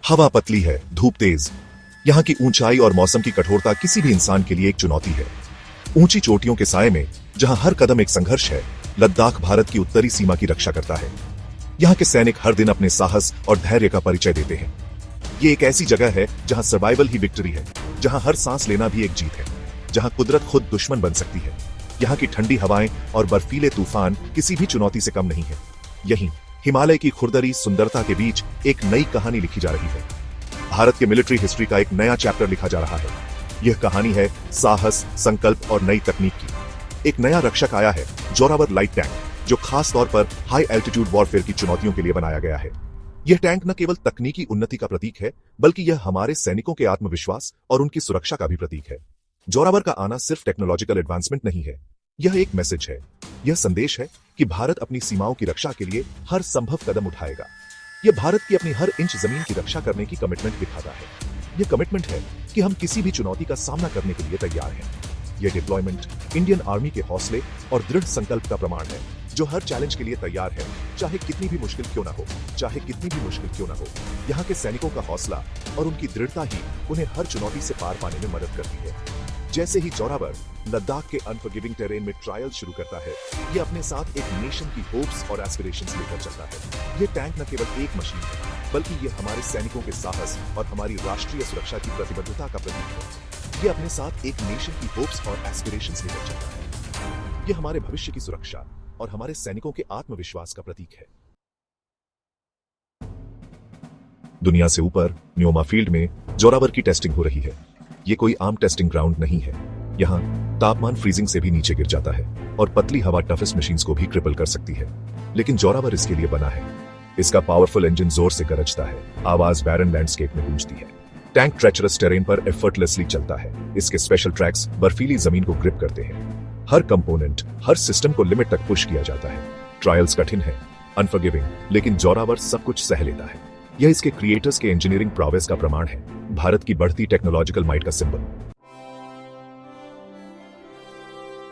हवा पतली है, धूप तेज। यहाँ की ऊंचाई और मौसम की कठोरता किसी भी इंसान के लिए एक चुनौती है। ऊंची चोटियों के साए में जहां हर कदम एक संघर्ष है, लद्दाख भारत की उत्तरी सीमा की रक्षा करता है। यहाँ के सैनिक हर दिन अपने साहस और धैर्य का परिचय देते हैं। ये एक ऐसी जगह है जहां सर्वाइवल ही विक्ट्री है, जहां हर सांस लेना भी एक जीत है, जहां कुदरत खुद दुश्मन बन सकती है। यहाँ की ठंडी हवाएं और बर्फीले तूफान किसी भी चुनौती से कम नहीं है। यहीं हिमालय की खुरदरी सुंदरता के बीच एक नई कहानी लिखी जा रही है। भारत के मिलिट्री हिस्ट्री का एक नया चैप्टर लिखा जा रहा है। यह कहानी है साहस, संकल्प और नई तकनीक की। एक नया रक्षक आया है, जोरावर लाइट टैंक, जो खास तौर पर हाई एल्टीट्यूड वॉरफेयर की चुनौतियों के लिए बनाया गया है। यह टैंक न केवल तकनीकी उन्नति का प्रतीक है, बल्कि यह हमारे सैनिकों के आत्मविश्वास और उनकी सुरक्षा का भी प्रतीक है। जोरावर का आना सिर्फ टेक्नोलॉजिकल एडवांसमेंट नहीं है, यह एक मैसेज है। यह संदेश है कि भारत अपनी सीमाओं की रक्षा के लिए हर संभव कदम उठाएगा। यह भारत की अपनी हर इंच जमीन की रक्षा करने की कमिटमेंट दिखाता है। यह कमिटमेंट है कि हम किसी भी चुनौती का सामना करने के लिए तैयार हैं। यह डिप्लॉयमेंट इंडियन आर्मी के हौसले और दृढ़ संकल्प का प्रमाण है, जो हर चैलेंज के लिए तैयार है, चाहे कितनी भी मुश्किल क्यों ना हो, चाहे कितनी भी मुश्किल क्यों ना हो। यहाँ के सैनिकों का हौसला और उनकी दृढ़ता ही उन्हें हर चुनौती से पार पाने में मदद करती है। जैसे ही जोरावर लद्दाख के अनफॉरगिविंग टेरेन में ट्रायल शुरू करता है, यह अपने साथ एक नेशन की होप्स और एस्पिरेशंस लेकर चलता है। यह टैंक न केवल एक मशीन है, बल्कि यह हमारे सैनिकों के साहस और हमारी राष्ट्रीय सुरक्षा की प्रतिबद्धता का प्रतीक है। यह अपने साथ एक नेशन की होप्स और एस्पिरेशंस लेकर चलता है। यह हमारे भविष्य की सुरक्षा और हमारे सैनिकों के आत्मविश्वास का प्रतीक है। दुनिया से ऊपर न्योमा फील्ड में जोरावर की टेस्टिंग हो रही है। ये कोई आम टेस्टिंग ग्राउंड नहीं है। यहाँ तापमान फ्रीजिंग से भी नीचे गिर जाता है और पतली हवा टफेस्ट मशीन्स को भी क्रिपल कर सकती है। लेकिन जोरावर इसके लिए बना है। इसका पावरफुल इंजन जोर से गरजता है, आवाज बैरन लैंडस्केप में गूंजती है। टैंक ट्रेचरस टेरेन पर एफर्टलेसली चलता है। इसके स्पेशल ट्रैक्स बर्फीली जमीन को ग्रिप करते हैं। हर कंपोनेंट, हर सिस्टम को लिमिट तक पुश किया जाता है। ट्रायल्स कठिन है, अनफॉरगिविंग, लेकिन जोरावर सब कुछ सह लेता है। यह इसके क्रिएटर्स के इंजीनियरिंग प्रोग्रेस का प्रमाण है, भारत की बढ़ती टेक्नोलॉजिकल माइट का सिंबल।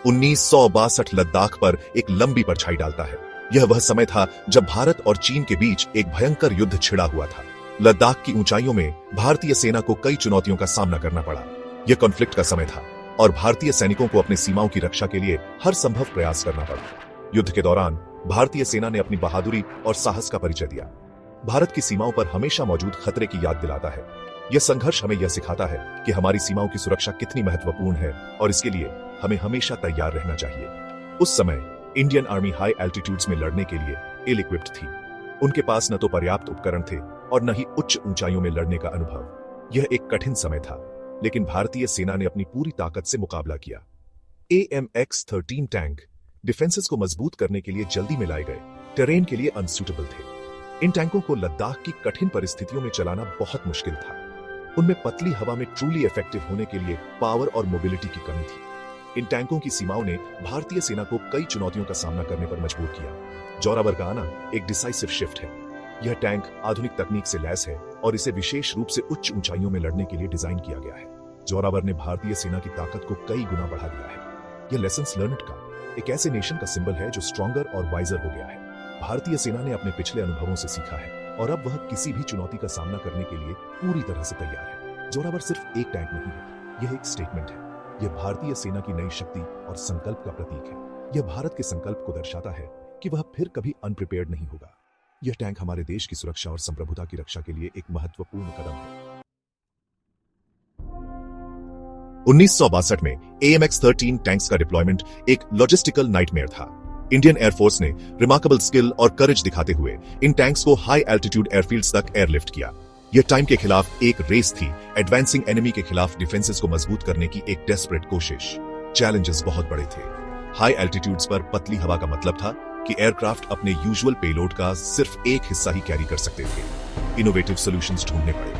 1962 लद्दाख पर एक लंबी परछाई डालता है। यह वह समय था जब भारत और चीन के बीच एक भयंकर युद्ध छिड़ा हुआ था। लद्दाख की ऊंचाइयों में भारतीय सेना को कई चुनौतियों का सामना करना पड़ा। यह कॉन्फ्लिक्ट का समय था और भारतीय सैनिकों को अपनी सीमाओं की रक्षा के लिए हर संभव प्रयास करना पड़ा। युद्ध के दौरान भारतीय सेना ने अपनी बहादुरी और साहस का परिचय दिया। भारत की सीमाओं पर हमेशा मौजूद खतरे की याद दिलाता है। यह संघर्ष हमें यह सिखाता है कि हमारी सीमाओं की सुरक्षा कितनी महत्वपूर्ण है और इसके लिए हमें हमेशा तैयार रहना चाहिए। उस समय इंडियन आर्मी हाई एल्टीट्यूड्स में लड़ने के लिए इल इक्विप्ड थी। उनके पास न तो पर्याप्त उपकरण थे और न ही उच्च ऊंचाइयों में लड़ने का अनुभव। यह एक कठिन समय था, लेकिन भारतीय सेना ने अपनी पूरी ताकत से मुकाबला किया। AMX-13 टैंक डिफेंसेस को मजबूत करने के लिए जल्दी में लाए गए टेरेन के लिए अनसूटेबल थे। इन टैंकों को लद्दाख की कठिन परिस्थितियों में चलाना बहुत मुश्किल था। उनमें पतली हवा में ट्रूली इफेक्टिव होने के लिए पावर और मोबिलिटी की कमी थी। इन टैंकों की सीमाओं ने भारतीय सेना को कई चुनौतियों का सामना करने पर मजबूर किया। जोरावर का आना एक डिसाइसिव शिफ्ट है। यह टैंक आधुनिक तकनीक से लैस है और इसे विशेष रूप से उच्च ऊंचाइयों में लड़ने के लिए डिजाइन किया गया है। जोरावर ने भारतीय सेना की ताकत को कई गुना बढ़ा दिया है। यह लेसन्स लर्नड का एक ऐसे नेशन का सिंबल है जो स्ट्रॉन्गर और वाइजर हो गया है। भारतीय सेना ने अपने पिछले अनुभवों से सीखा है और अब वह किसी भी चुनौती का सामना करने के लिए पूरी तरह से तैयार है। जोरावर सिर्फ एक टैंक नहीं है, यह एक स्टेटमेंट है। यह भारतीय सेना की नई शक्ति और संकल्प का प्रतीक है। यह भारत के संकल्प को दर्शाता है कि वह फिर कभी अनप्रिपेयर्ड नहीं होगा। यह टैंक हमारे देश की सुरक्षा और संप्रभुता की रक्षा के लिए एक महत्वपूर्ण कदम है। 1962 में AMX-13 टैंक्स का डिप्लॉयमेंट एक लॉजिस्टिकल नाइटमेयर था। इंडियन एयरफोर्स ने रिमार्केबल स्किल और करेज दिखाते हुए इन टैंक्स को हाई एल्टीट्यूड एयरफील्ड्स तक एयरलिफ्ट किया। यह टाइम के खिलाफ एक रेस थी, एडवांसिंग एनिमी के खिलाफ डिफेंसेस को मजबूत करने की एक डेस्परेट कोशिश। चैलेंजेस बहुत बड़े थे। हाई एल्टीट्यूड्स पर पतली हवा का मतलब था कि एयरक्राफ्ट अपने यूजुअल पेलोड का सिर्फ एक हिस्सा ही कैरी कर सकते थे। इनोवेटिव सॉल्यूशंस ढूंढने पड़े।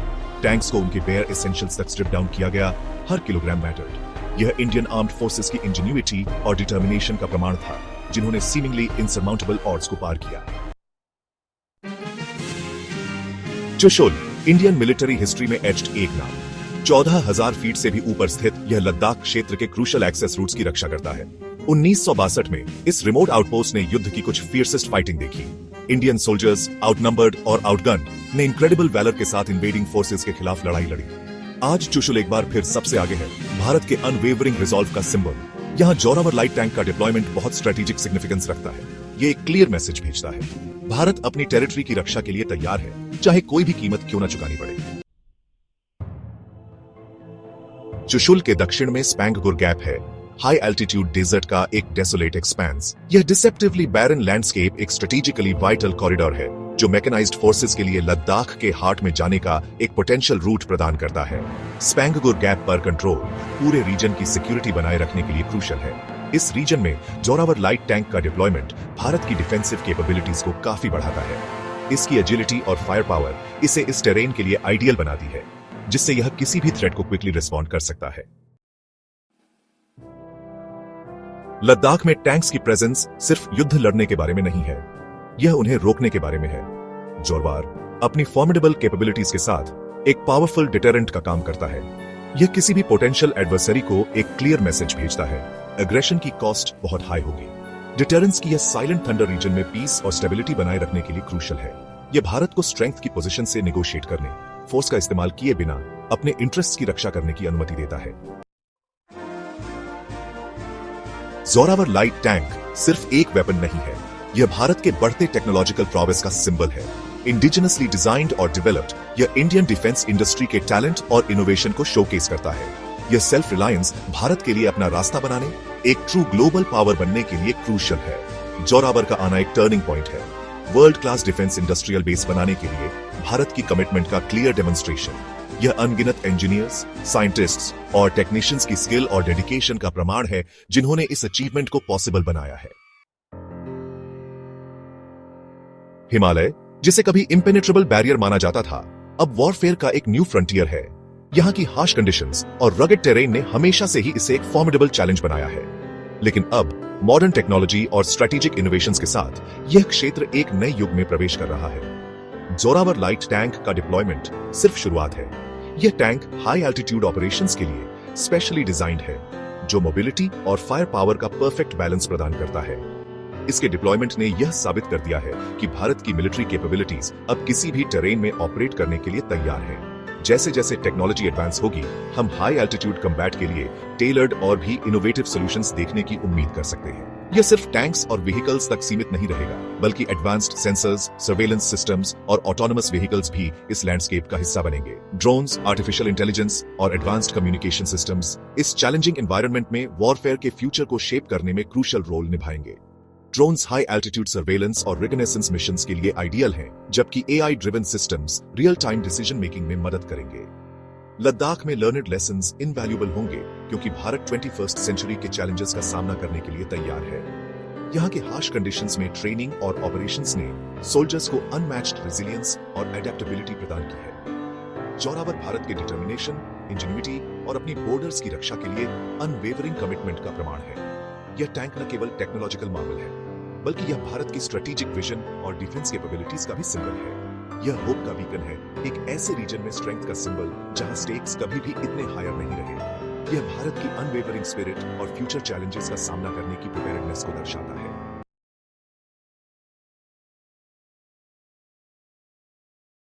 टैंक्स को उनके बेयर एसेंशियल्स तक स्ट्रिप डाउन किया गया। हर किलोग्राम मैटर्ड। यह इंडियन आर्म्ड फोर्सेस की इंजीन्यूइटी और डिटर्मिनेशन का प्रमाण था, जिन्होंने सीमिंगली इनसरमाउंटेबल ऑड्स को पार किया। चुशुल इंडियन मिलिट्री हिस्ट्री में एच्ड एक नाम। 14,000 फीट से भी ऊपर स्थित यह लद्दाख क्षेत्र के क्रूशल एक्सेस रूट्स की रक्षा करता है। 1962 में इस रिमोट आउटपोस्ट ने युद्ध की कुछ फियर्सेस्ट फाइटिंग देखी। इंडियन सोल्जर्स आउटनंबर्ड और आउटगन ने इनक्रेडिबल वैलर के साथ इन्वेडिंग फोर्सेस के खिलाफ लड़ाई लड़ी। आज चुशुल एक बार फिर सबसे आगे है, भारत के अनवेवरिंग रिजॉल्व का सिंबल। यहाँ जोरावर लाइट टैंक का डिप्लॉयमेंट बहुत स्ट्रेटेजिक सिग्निफिकेंस रखता है। ये एक क्लियर मैसेज भेजता है, भारत अपनी टेरिटरी की रक्षा के लिए तैयार है, चाहे कोई भी कीमत क्यों न चुकानी पड़े। चुशुल के दक्षिण में स्पैंगगुर गैप है, हाई एल्टीट्यूड डेजर्ट का एक डेसोलेट एक्सपेंस। यह डिसेप्टिवली बैरन लैंडस्केप एक स्ट्रेटेजिकली वाइटल कॉरिडोर है जो मैकेनाइज्ड फोर्सेस के लिए लद्दाख के हार्ट में जाने का एक पोटेंशियल रूट प्रदान करता है। स्पैंगगुर गैप पर कंट्रोल पूरे रीजन की सिक्योरिटी बनाए रखने के लिए क्रूशियल है। इस रीजन में जोरावर लाइट टैंक का डिप्लॉयमेंट भारत की डिफेंसिव कैपेबिलिटीज को काफी बढ़ाता है। इसकी एजिलिटी और फायर पावर इसे इस टेरेन के लिए आइडियल बनाती है, जिससे यह किसी भी थ्रेट को क्विकली रिस्पॉन्ड कर सकता है। लद्दाख में टैंक्स की प्रेजेंस सिर्फ युद्ध लड़ने के बारे में नहीं है, यह उन्हें रोकने के बारे में है। जोरवार अपनी फॉर्मिडेबल कैपेबिलिटीज के साथ एक पावरफुल डिटरेंट का काम करता है। यह किसी भी पोटेंशियल एडवर्सरी को एक क्लियर मैसेज भेजता है, एग्रेशन की कॉस्ट बहुत हाई होगी। डिटरेंस की यह साइलेंट थंडर रीजन में पीस और स्टेबिलिटी बनाए रखने के लिए क्रूशियल है। यह भारत को स्ट्रेंथ की पोजीशन से नेगोशिएट करने, फोर्स का इस्तेमाल किए बिना अपने इंटरेस्ट की रक्षा करने की अनुमति देता है। जोरावर लाइट टैंक सिर्फ एक वेपन नहीं है, यह भारत के बढ़ते टेक्नोलॉजिकल प्रोग्रेस का सिंबल है। इंडिजिनसली डिजाइंड और डेवलप्ड, यह इंडियन डिफेंस इंडस्ट्री के टैलेंट और इनोवेशन को शोकेस करता है। यह सेल्फ रिलायंस भारत के लिए अपना रास्ता बनाने, एक ट्रू ग्लोबल पावर बनने के लिए क्रूशियल है। जोरावर का आना एक टर्निंग पॉइंट है, world class defence industrial base बनाने के लिए भारत की कमिटमेंट का क्लियर डेमोन्स्ट्रेशन। यह अनगिनत इंजीनियर्स, साइंटिस्ट्स और टेक्नीशियंस की स्किल और डेडिकेशन का प्रमाण है, जिन्होंने इस अचीवमेंट को पॉसिबल बनाया है। हिमालय, जिसे कभी इम्पेनेट्रेबल बैरियर माना जाता था, अब वॉरफेयर का एक न्यू फ्रंटियर है। यहाँ की हार्श कंडीशंस और रगेड टेरेन ने हमेशा से ही इसे एक फॉर्मिडेबल चैलेंज बनाया है। लेकिन अब मॉडर्न टेक्नोलॉजी और स्ट्रेटेजिक इनोवेशंस के साथ यह क्षेत्र एक नए युग में प्रवेश कर रहा है। जोरावर लाइट टैंक का डिप्लॉयमेंट सिर्फ शुरुआत है। यह टैंक हाई एल्टीट्यूड ऑपरेशंस के लिए स्पेशली डिजाइंड है, जो मोबिलिटी और फायर पावर का परफेक्ट बैलेंस प्रदान करता है। इसके डिप्लॉयमेंट ने यह साबित कर दिया है कि भारत की मिलिट्री कैपेबिलिटीज अब किसी भी टेरेन में ऑपरेट करने के लिए तैयार है। जैसे जैसे टेक्नोलॉजी एडवांस होगी, हम हाई एल्टीट्यूड कम्बैट के लिए टेलर्ड और भी इनोवेटिव सॉल्यूशंस देखने की उम्मीद कर सकते हैं। यह सिर्फ टैंक्स और व्हीकल्स तक सीमित नहीं रहेगा, बल्कि एडवांस्ड सेंसर्स, सर्वेलेंस सिस्टम्स और ऑटोनोमस व्हीकल्स भी इस लैंडस्केप का हिस्सा बनेंगे। ड्रोन्स, आर्टिफिशियल इंटेलिजेंस और एडवांस्ड कम्युनिकेशन सिस्टम्स इस चैलेंजिंग एनवायरनमेंट में वॉरफेयर के फ्यूचर को शेप करने में क्रूशियल रोल निभाएंगे। ड्रोन्स हाई एल्टीट्यूड सर्वेलेंस और रिकनेसेंस मिशंस के लिए आइडियल हैं, जबकि AI driven systems real time decision making में मदद करेंगे। लद्दाख में लर्नड लेसन्स इनवैल्यूएबल होंगे, क्योंकि भारत 21st सेंचुरी के चैलेंजेस का सामना करने के लिए तैयार है। यहाँ के हार्श कंडीशंस में ट्रेनिंग और ऑपरेशंस ने सोल्जर्स को अनमैच्ड रेजिलियंस और एडेप्टेबिलिटी प्रदान की है। जोरावर भारत के डिटर्मिनेशन, इंजीनियरिटी और अपनी बॉर्डर्स की रक्षा के लिए अनवेवरिंग कमिटमेंट का प्रमाण है। यह टैंक न केवल टेक्नोलॉजिकल मार्वल है, बल्कि यह भारत की स्ट्रेटेजिक विजन और डिफेंस कैपेबिलिटीज का भी सिंबल है। यह होप का बीकन है, एक ऐसे रीजन में स्ट्रेंथ का सिंबल जहां स्टेक्स कभी भी इतने हायर नहीं रहे। यह भारत की अनवेवरिंग स्पिरिट और फ्यूचर चैलेंजेस का सामना करने की प्रिपेयर्डनेस को दर्शाता है।